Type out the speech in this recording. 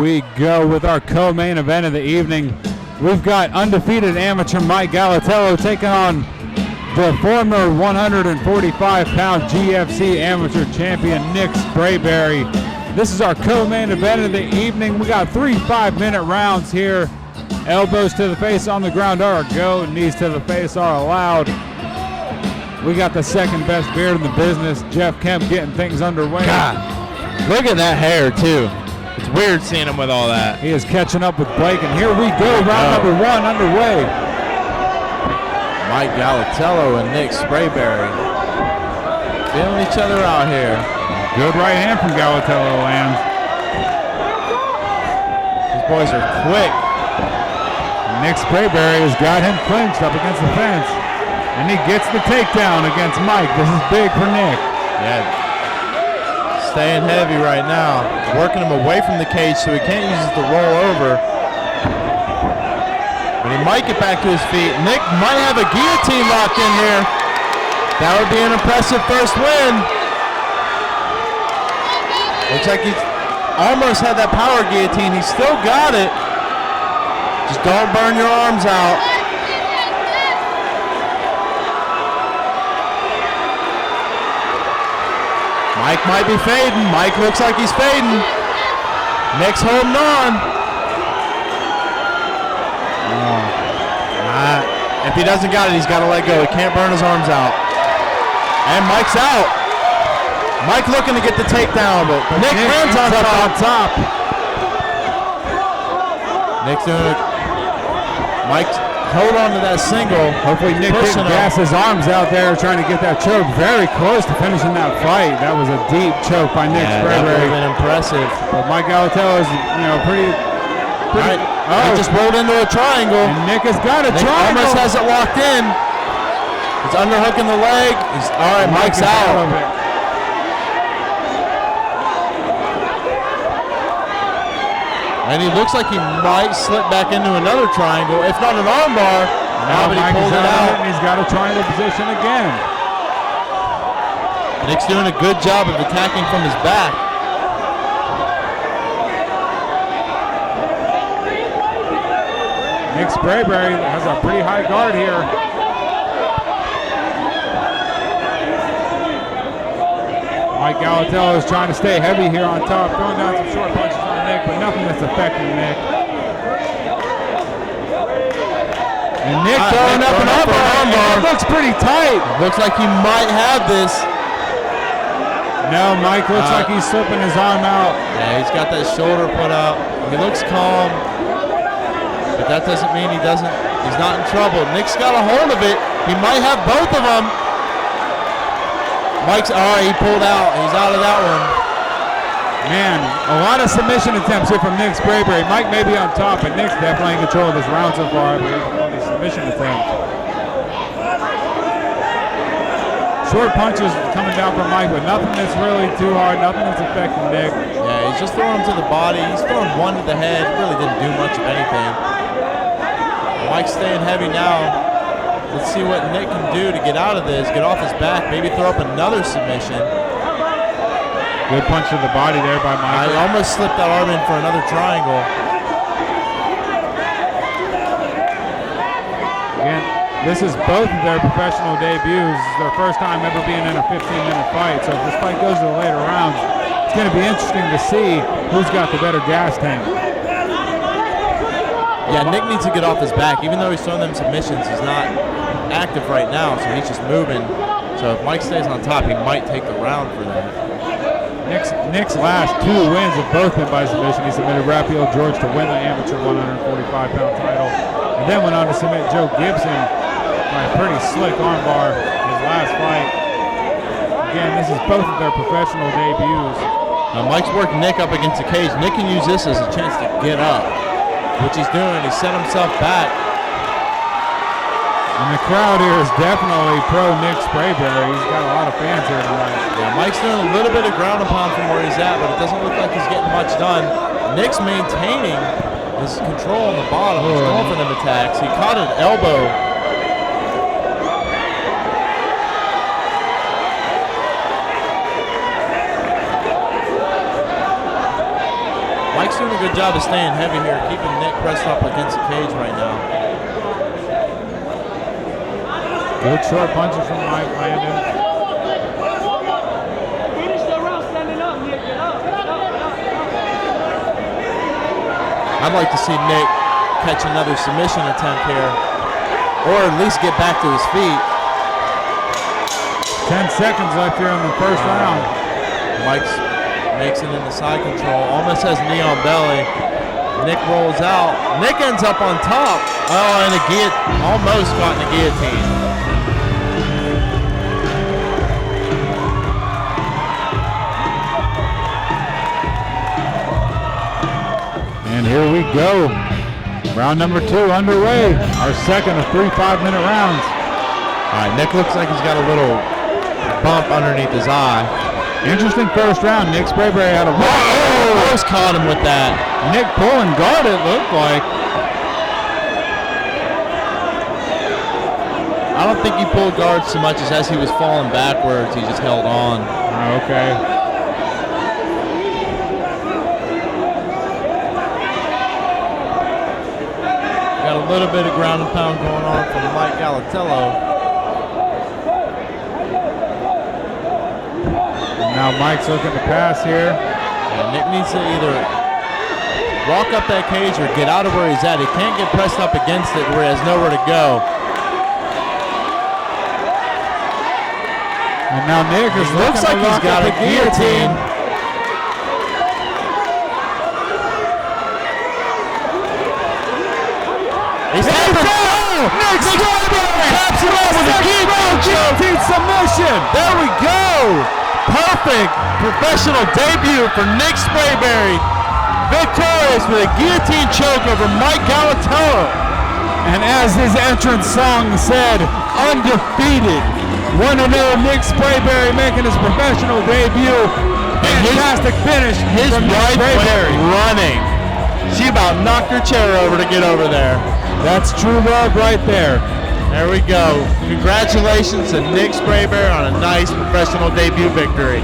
we go with our co-main event of the evening. We've got undefeated amateur Mike Galitello taking on the former 145-pound GFC amateur champion Nick Sprayberry. This is our co-main event of the evening. We got 3 5-minute rounds here. Elbows to the face on the ground are a go. Knees to the face are allowed. We got the second best beard in the business, Jeff Kemp, getting things underway. God, look at that hair too. It's weird seeing him with all that. He is catching up with Blake, and here we go. Round number 1 underway. Mike Galitello and Nick Sprayberry feeling each other out here. Good right hand from Galitello lands. These boys are quick. Nick Sprayberry has got him clinched up against the fence, and he gets the takedown against Mike. This is big for Nick. Yeah, staying heavy right now. Working him away from the cage so he can't use it to roll over. But he might get back to his feet. Nick might have a guillotine locked in here. That would be an impressive first win. Looks like he's almost had that power guillotine. He's still got it. Just don't burn your arms out. Mike might be fading. Mike looks like he's fading. Nick's holding on. If he doesn't got it, he's got to let go. He can't burn his arms out. And Mike's out. Mike looking to get the takedown, but Nick lands on top. Nick's doing it. Mike's hold on to that single. Hopefully Nick didn't gas his arms out there trying to get that choke. Very close to finishing that fight. That was a deep choke by Nick Sprayberry. That would have been impressive. But Mike Galitello is, pretty. Right. He just rolled into a triangle. And Nick has got a Nick triangle. Almost has it locked in. He's underhooking the leg. All right, Mike's out. Of it. And he looks like he might slip back into another triangle, if not an armbar. Now, but he pulled it out. And he's got a triangle position again. Nick's doing a good job of attacking from his back. Nick Sprayberry has a pretty high guard here. Mike Galitello is trying to stay heavy here on top, throwing down some short punches on Nick, but nothing that's affecting Nick. And Nick throwing up an armbar. It looks pretty tight. Looks like he might have this. No, Mike looks like he's slipping his arm out. Yeah, he's got that shoulder put up. He looks calm. But that doesn't mean he's not in trouble. Nick's got a hold of it. He might have both of them. Mike's, all right, he pulled out. He's out of that one. Man, a lot of submission attempts here from Nick Sprayberry. Mike may be on top, but Nick's definitely in control of this round so far. On these submission attempts. Short punches coming down from Mike, but nothing that's really too hard, nothing that's affecting Nick. Yeah, he's just throwing him to the body. He's throwing one to the head. Really didn't do much of anything. Mike's staying heavy now. Let's see what Nick can do to get out of this, get off his back, maybe throw up another submission. Good punch to the body there by Mike. I almost slipped that arm in for another triangle. Again, this is both of their professional debuts. This is their first time ever being in a 15-minute fight. So if this fight goes to the later rounds, it's going to be interesting to see who's got the better gas tank. Yeah, Nick needs to get off his back. Even though he's throwing them submissions, he's not active right now, so he's just moving. So if Mike stays on top, he might take the round for that. Nick's last 2 wins have both been by submission. He submitted Raphael George to win the amateur 145-pound title, and then went on to submit Joe Gibson by a pretty slick armbar in his last fight. Again, this is both of their professional debuts. Now Mike's working Nick up against the cage. Nick can use this as a chance to get up, which he's doing. He set himself back. And the crowd here is definitely pro Nick Sprayberry. He's got a lot of fans here tonight. Yeah, Mike's doing a little bit of ground and pound from where he's at, but it doesn't look like he's getting much done. Nick's maintaining his control on the bottom. He's going for them attacks. He caught an elbow. Mike's doing a good job of staying heavy here, keeping Nick pressed up against the cage right now. Good short punches from Mike landing. Finish the round standing up, Nick. Get up. I'd like to see Nick catch another submission attempt here, or at least get back to his feet. 10 seconds left here in the first round. Mike makes it into side control, almost has knee on belly. Nick rolls out. Nick ends up on top. Oh, and almost got in the guillotine. And here we go. Round number 2 underway. Our second of 3 5-minute rounds. All right, Nick looks like he's got a little bump underneath his eye. Interesting first round. Nick Sprayberry had a Almost caught him with that. Nick pulling guard, it looked like. I don't think he pulled guard so much as he was falling backwards, he just held on. Okay. Got a little bit of ground and pound going on from Mike Galitello. Now Mike's looking to pass here. And Nick needs to either walk up that cage or get out of where he's at. He can't get pressed up against it where he has nowhere to go. And now Nick is looks like he's got a guillotine. He's Nick Sprayberry taps him out with a guillotine submission. There we go. Perfect professional debut for Nick Sprayberry. Victorious with a guillotine choke over Mike Galitello. And as his entrance song said, undefeated. 1-0 Nick Sprayberry making his professional debut. Fantastic finish His from Nick wife Sprayberry. went running. She about knocked her chair over to get over there. That's true love right there. There we go. Congratulations to Nick Sprayberry on a nice professional debut victory.